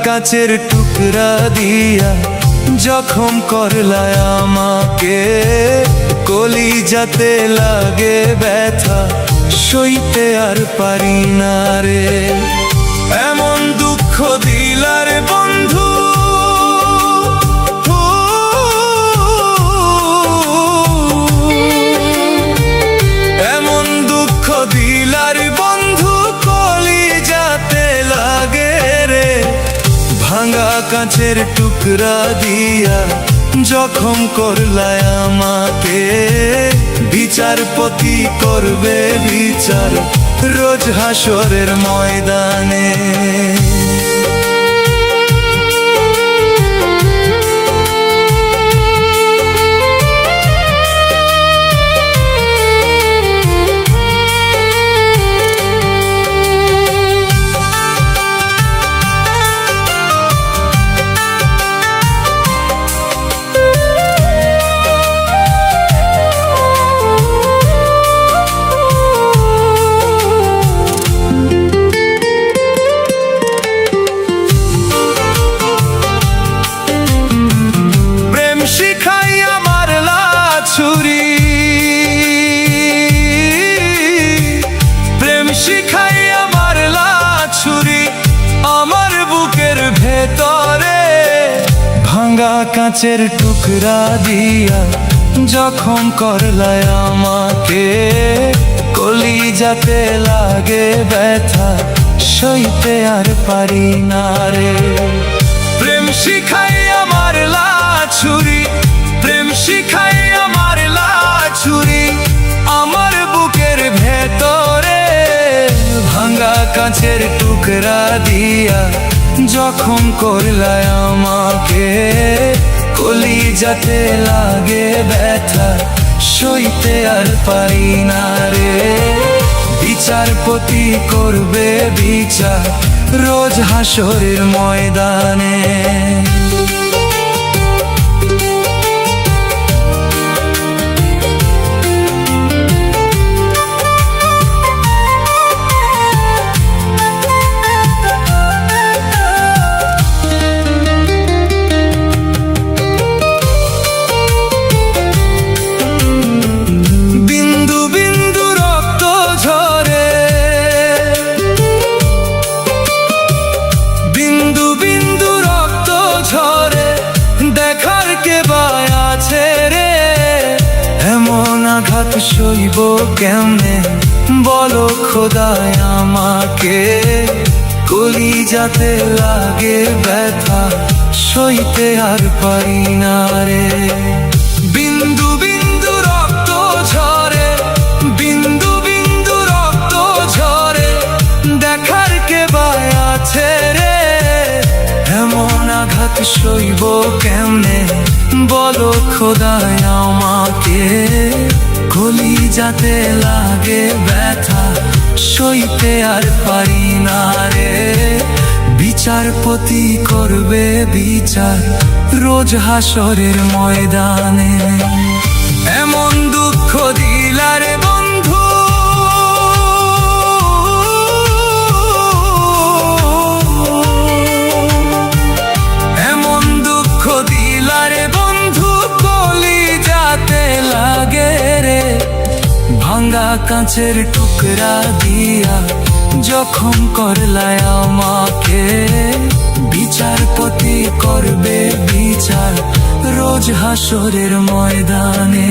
কাচের টুকরা দিয়া জখম করলায় আমাকে, কলিজাতে লাগে ব্যথা, সইতে আর পারি না রে। এমন দুঃখ দিলার বন্ধু, এমন দুঃখ দিলার বন্ধু, কলিজাতে লাগে রে। ভাঙা কাচের টুকরা দিয়া জখম করলায় আমাকে, বিচারপতি করবে বিচার রোজ হাসরের ময়দানে। শিখাইয়া মারলা ছুরি, প্রেম শিখাইয়া মারলা ছুরি আমার বুকের ভেতরে। ভাঙা কাচের টুকরা দিয়া জখম করলায় আমাকে, কলিজাতে লাগে ব্যথা, সইতে আর পারি না রে। প্রেম শিখাইয়া মারলা ছুরি, প্রেম শিখাইয়া মারলা ছুরি আমার বুকের ভেতরে। ভাঙা কাচের টুকরা দিয়া জখম করলায় আমাকে, কলিজাতে লাগে ব্যথা, সইতে আর পারি না রে। বিচারপতি করবে বিচার রোজ হাসরের ময়দানে। এমন আঘাত সইব কেমনে বলো খোদায় আমাকে, কলিজাতে লাগে ব্যথা, সইতে আর পারি না রে। বিন্দু বিন্দু রক্ত ঝরে, বিন্দু বিন্দু রক্ত ঝরে, দেখার কে বা আছে রে। এমন আঘাত সইব কেমনে বলো খোদায় আমাকে, কলিজাতে লাগে ব্যথা, সইতে আর পারি না রে। বিচারপতি করবে বিচার রোজ হাসরের ময়দানে। এমন দুঃখ দিলার বন্ধু, এমন দুঃখ দিলার বন্ধু, কলিজাতে লাগে রে। ভাঙা কাচের টুকরা দিয়া জখম করলায় আমাকে, বিচারপতি করবে বিচার রোজ হাসরের ময়দানে।